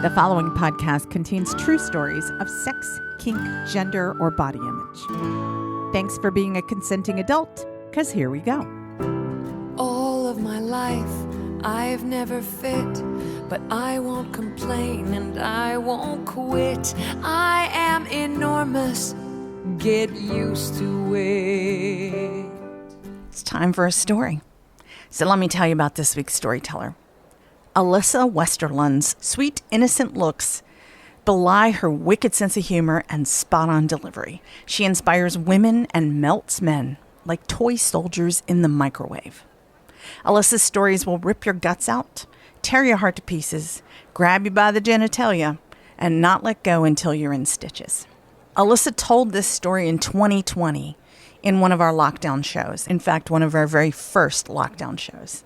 The following podcast contains true stories of sex, kink, gender, or body image. Thanks for being a consenting adult, because here we go. All of my life, I've never fit, but I won't complain and I won't quit. I am enormous. Get used to it. It's time for a story. So let me tell you about this week's storyteller. Alyssa Westerlund's sweet, innocent looks belie her wicked sense of humor and spot-on delivery. She inspires women and melts men like toy soldiers in the microwave. Alyssa's stories will rip your guts out, tear your heart to pieces, grab you by the genitalia, and not let go until you're in stitches. Alyssa told this story in 2020 in one of our lockdown shows. In fact, one of our very first lockdown shows.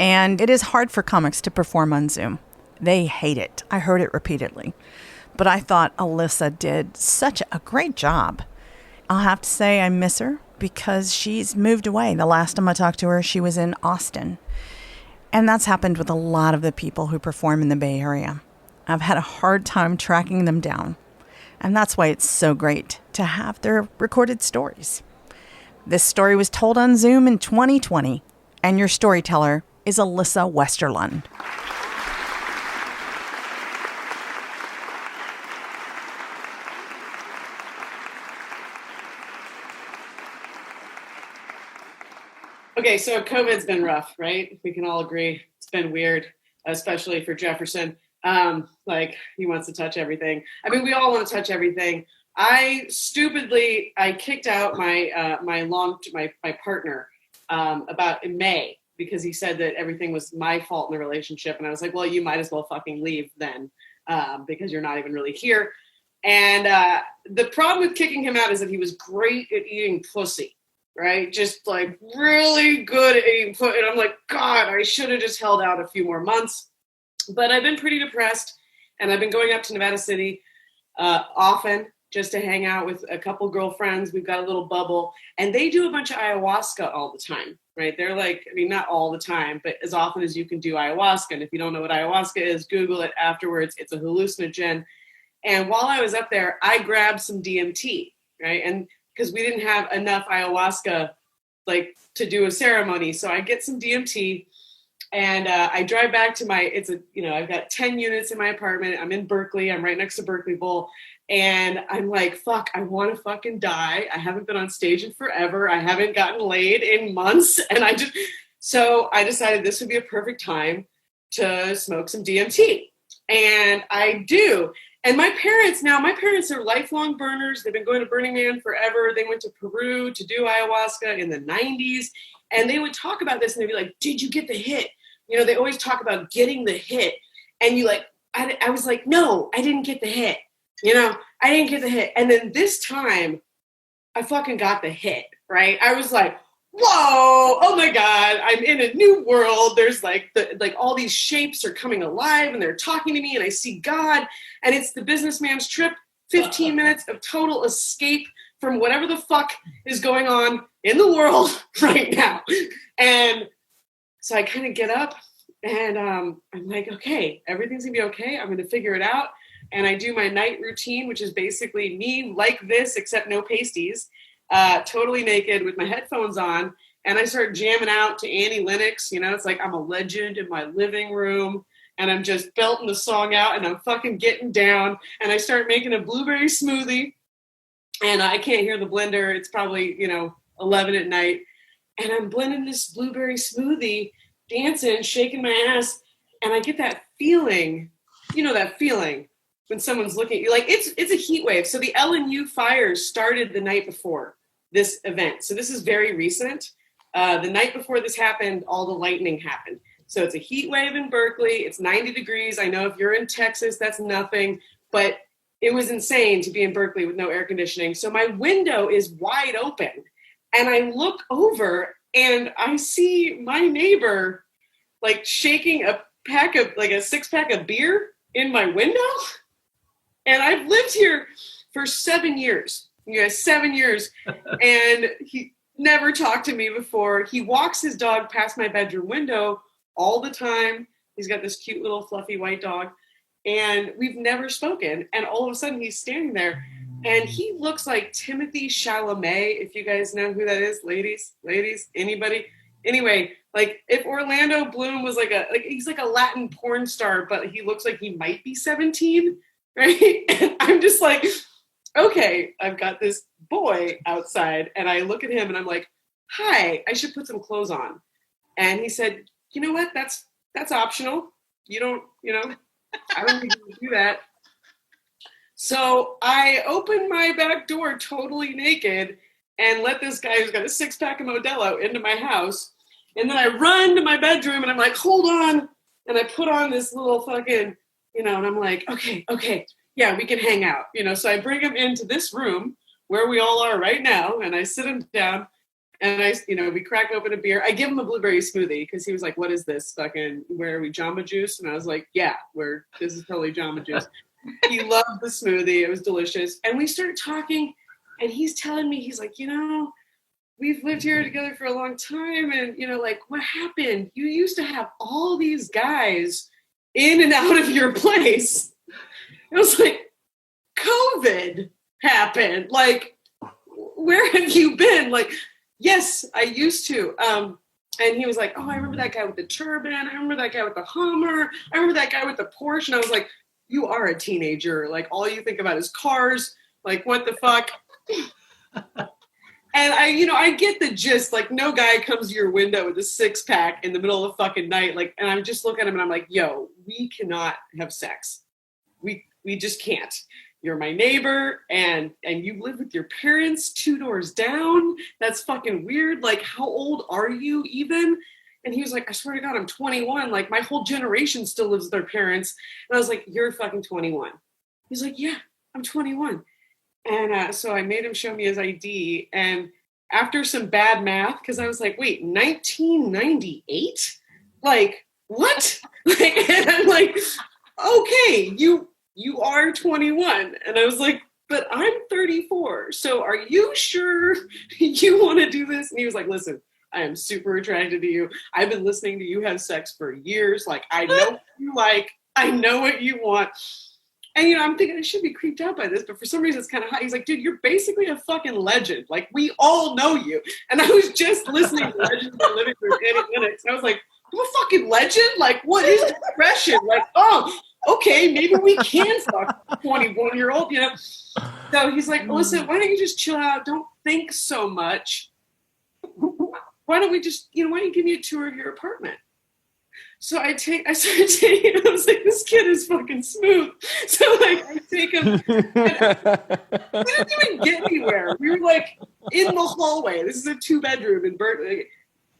And it is hard for comics to perform on Zoom. They hate it. I heard it repeatedly. But I thought Alyssa did such a great job. I'll have to say I miss her because she's moved away. The last time I talked to her, she was in Austin. And that's happened with a lot of the people who perform in the Bay Area. I've had a hard time tracking them down. And that's why it's so great to have their recorded stories. This story was told on Zoom in 2020, and your storyteller is Alyssa Westerlund. Okay, so COVID's been rough, right? We can all agree. It's been weird, especially for Jefferson. Like, he wants to touch everything. I mean, we all want to touch everything. I kicked out my partner about in May because he said that everything was my fault in the relationship. And I was like, well, you might as well fucking leave then because you're not even really here. And the problem with kicking him out is that he was great at eating pussy, right? Just like really good at eating pussy. And I'm like, God, I should have just held out a few more months. But I've been pretty depressed. And I've been going up to Nevada City often just to hang out with a couple girlfriends. We've got a little bubble. And they do a bunch of ayahuasca all the time, right? They're like, I mean, not all the time, but as often as you can do ayahuasca. And if you don't know what ayahuasca is, Google it afterwards. It's a hallucinogen. And while I was up there, I grabbed some DMT, right? And because we didn't have enough ayahuasca, like, to do a ceremony. So I get some DMT and I drive back to I've got 10 units in my apartment. I'm in Berkeley. I'm right next to Berkeley Bowl. And I'm like, fuck, I want to fucking die. I haven't been on stage in forever. I haven't gotten laid in months. And so I decided this would be a perfect time to smoke some DMT. And I do. And my parents are lifelong burners. They've been going to Burning Man forever. They went to Peru to do ayahuasca in the 90s. And they would talk about this and they'd be like, did you get the hit? You know, they always talk about getting the hit. And I was like, no, I didn't get the hit. You know, I didn't get the hit. And then this time I fucking got the hit, right? I was like, whoa, oh my God, I'm in a new world. There's like all these shapes are coming alive and they're talking to me and I see God and it's the businessman's trip, 15 minutes of total escape from whatever the fuck is going on in the world right now. And so I kind of get up and I'm like, okay, everything's gonna be okay. I'm gonna figure it out. And I do my night routine, which is basically me like this, except no pasties, totally naked with my headphones on. And I start jamming out to Annie Lennox. You know, it's like I'm a legend in my living room. And I'm just belting the song out and I'm fucking getting down. And I start making a blueberry smoothie. And I can't hear the blender. It's probably, 11 at night. And I'm blending this blueberry smoothie, dancing, shaking my ass. And I get that feeling, that feeling. When someone's looking at you, like it's a heat wave. So the LNU fires started the night before this event. So this is very recent. The night before this happened, all the lightning happened. So it's a heat wave in Berkeley. It's 90 degrees. I know if you're in Texas, that's nothing, but it was insane to be in Berkeley with no air conditioning. So my window is wide open and I look over and I see my neighbor like shaking a 6-pack of beer in my window. And I've lived here for 7 years. 7 years. And he never talked to me before. He walks his dog past my bedroom window all the time. He's got this cute little fluffy white dog. and we've never spoken. And all of a sudden he's standing there and he looks like Timothy Chalamet, if you guys know who that is, ladies, anybody? Anyway, like if Orlando Bloom was he's like a Latin porn star, but he looks like he might be 17, right? And I'm just like, okay, I've got this boy outside, and I look at him and I'm like, hi, I should put some clothes on. And he said, you know what? That's optional. You don't, I don't think you can do that. So I opened my back door totally naked and let this guy who's got a 6-pack of Modelo into my house. And then I run to my bedroom and I'm like, hold on. And I put on this little fucking, and I'm like, okay, yeah, we can hang out. So I bring him into this room where we all are right now. And I sit him down and we crack open a beer. I give him a blueberry smoothie because he was like, what is this fucking, where are we, Jamba Juice? And I was like, yeah, this is totally Jamba Juice. He loved the smoothie. It was delicious. And we started talking and he's telling me, he's like, we've lived here together for a long time. And, like, what happened? You used to have all these guys in and out of your place. It was like, COVID happened. Like, where have you been? Like, yes, I used to. And he was like, oh, I remember that guy with the turban. I remember that guy with the Hummer. I remember that guy with the Porsche. And I was like, you are a teenager. Like, all you think about is cars. Like, what the fuck? And I get the gist. Like, no guy comes to your window with a 6-pack in the middle of the fucking night. Like, and I'm just looking at him and I'm like, yo, we cannot have sex. We just can't. You're my neighbor and you live with your parents 2 doors down. That's fucking weird. Like, how old are you even? And he was like, I swear to God, I'm 21. Like, my whole generation still lives with their parents. And I was like, you're fucking 21. He's like, yeah, I'm 21. And so I made him show me his ID. And after some bad math, because I was like, wait, 1998? Like, what? And I'm like, okay, you are 21. And I was like, but I'm 34. So are you sure you want to do this? And he was like, listen, I am super attracted to you. I've been listening to you have sex for years. Like, I know what you like. I know what you want. And, I'm thinking I should be creeped out by this, but for some reason it's kind of hot. He's like, dude, you're basically a fucking legend. Like, we all know you. And I was just listening to Legends of Living for 80 minutes. And I was like, I'm a fucking legend? Like, what is depression? Like, oh, okay, maybe we can fuck a 21-year-old, So he's like, Alyssa, why don't you just chill out? Don't think so much. Why don't we just, why don't you give me a tour of your apartment? So I started taking him. I was like, this kid is fucking smooth. So I take him. We didn't even get anywhere. We were like in the hallway. This is a 2-bedroom in Berkeley.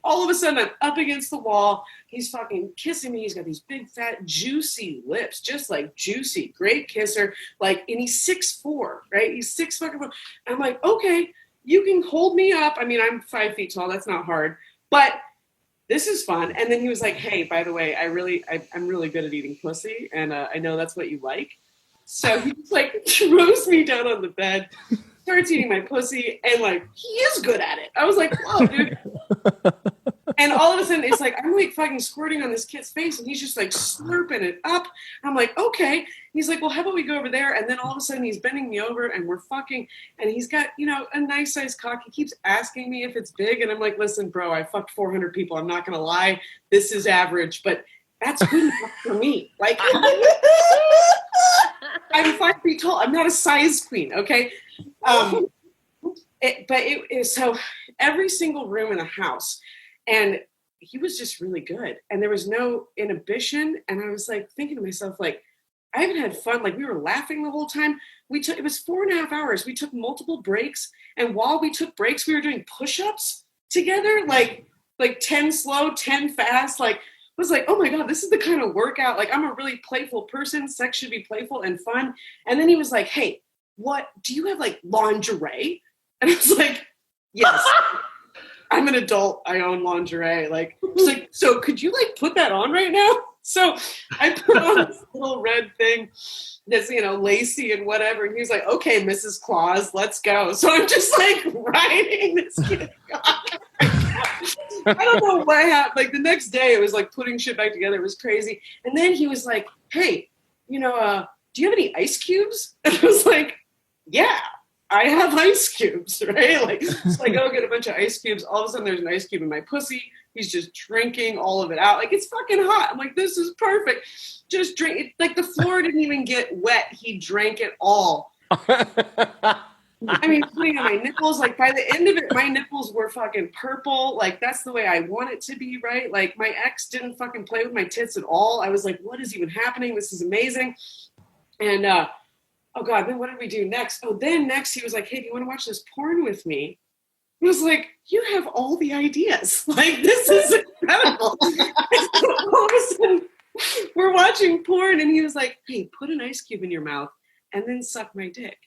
All of a sudden, I'm up against the wall. He's fucking kissing me. He's got these big, fat, juicy lips, just like juicy. Great kisser. Like, and he's 6'4", right? He's 6 fucking 4. I'm like, okay, you can hold me up. I mean, I'm 5 feet tall. That's not hard. But this is fun. And then he was like, hey, by the way, I'm really good at eating pussy. And I know that's what you like. So he just like throws me down on the bed, starts eating my pussy. And like, he is good at it. I was like, whoa, dude. And all of a sudden it's like, I'm like fucking squirting on this kid's face and he's just like slurping it up. I'm like, okay. He's like, well, how about we go over there? And then all of a sudden he's bending me over and we're fucking, and he's got, a nice sized cock. He keeps asking me if it's big. And I'm like, listen, bro, I fucked 400 people. I'm not going to lie. This is average, but that's good enough for me. Like, I'm 5 feet tall. I'm not a size queen. Okay. So every single room in the house, and he was just really good. And there was no inhibition. And I was like thinking to myself, like, I haven't had fun. Like, we were laughing the whole time. It was 4.5 hours. We took multiple breaks. And while we took breaks, we were doing push-ups together, like 10 slow, 10 fast. Like, I was like, oh my God, this is the kind of workout. Like, I'm a really playful person. Sex should be playful and fun. And then he was like, hey, what, do you have like lingerie? And I was like, yes. I'm an adult. I own lingerie. Like, he's like, so could you like put that on right now? So I put on this little red thing that's, lacy and whatever. And he's like, okay, Mrs. Claus, let's go. So I'm just like riding this kid. I don't know what happened. Like the next day it was like putting shit back together. It was crazy. And then he was like, hey, do you have any ice cubes? And I was like, yeah, I have ice cubes, right? Like, so I go get a bunch of ice cubes. All of a sudden there's an ice cube in my pussy. He's just drinking all of it out. Like, it's fucking hot. I'm like, this is perfect. Just drink it. Like, the floor didn't even get wet. He drank it all. I mean, putting on my nipples, like by the end of it, my nipples were fucking purple. Like, that's the way I want it to be, right? Like, my ex didn't fucking play with my tits at all. I was like, what is even happening? This is amazing. And, oh God, then what did we do next? Oh, then next he was like, hey, do you want to watch this porn with me? I was like, you have all the ideas. Like, this is incredible. All of a sudden, we're watching porn and he was like, hey, put an ice cube in your mouth and then suck my dick.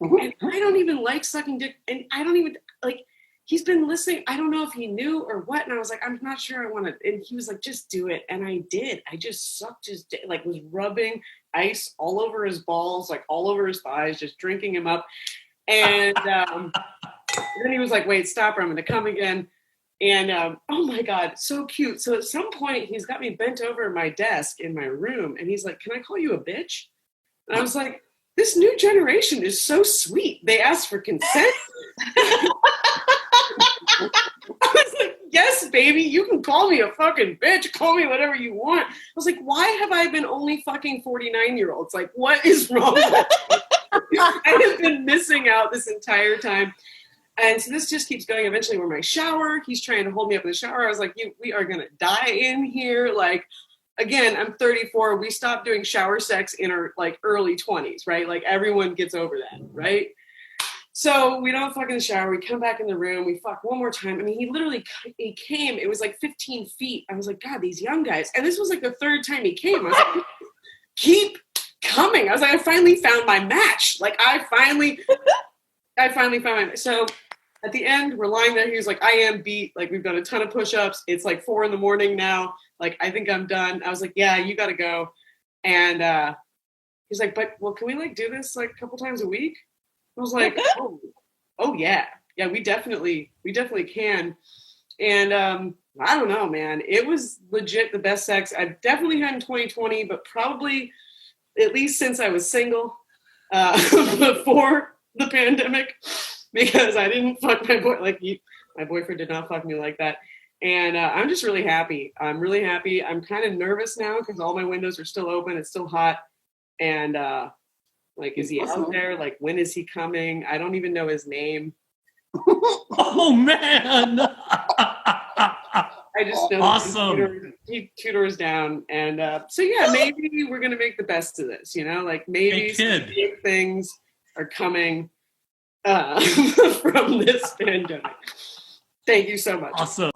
And I don't even like sucking dick. And I don't even, like, he's been listening. I don't know if he knew or what. And I was like, I'm not sure I want to. And he was like, just do it. And I did. I just sucked his dick, like was rubbing ice all over his balls, like all over his thighs, just drinking him up. And then he was like, wait, stop or I'm going to come again. And oh my God, so cute. So at some point he's got me bent over my desk in my room. And he's like, can I call you a bitch? And I was like, this new generation is so sweet. They ask for consent. I was like, yes, baby, you can call me a fucking bitch. Call me whatever you want. I was like, why have I been only fucking 49-year-olds? Like, what is wrong with me? I have been missing out this entire time. And so this just keeps going. Eventually we're in my shower. He's trying to hold me up in the shower. I was like, we are going to die in here. Like, again, I'm 34. We stopped doing shower sex in our like early 20s, right? Like everyone gets over that, right? So we don't fuck in the shower. We come back in the room. We fuck one more time. I mean, he came. It was like 15 feet. I was like, God, these young guys. And this was like the third time he came. I was like, keep coming. I was like, I finally found my match. Like I finally found my match. So at the end, we're lying there. He was like, I am beat. Like we've done a ton of push-ups. It's like 4 a.m. now. Like, I think I'm done. I was like, yeah, you got to go. And he's like, but, well, can we, like, do this, like, a couple times a week? I was like, oh, yeah. Yeah, we definitely can. And I don't know, man. It was legit the best sex I've definitely had in 2020, but probably at least since I was single before the pandemic, because I didn't fuck my boy. Like, my boyfriend did not fuck me like that. And I'm just really happy. I'm really happy. I'm kind of nervous now because all my windows are still open. It's still hot. And like, is he out there? Like, when is he coming? I don't even know his name. Oh, man. I just know awesome. He's 2 doors down. And so, yeah, maybe we're going to make the best of this, you know? Like, maybe some big things are coming from this pandemic. Thank you so much. Awesome.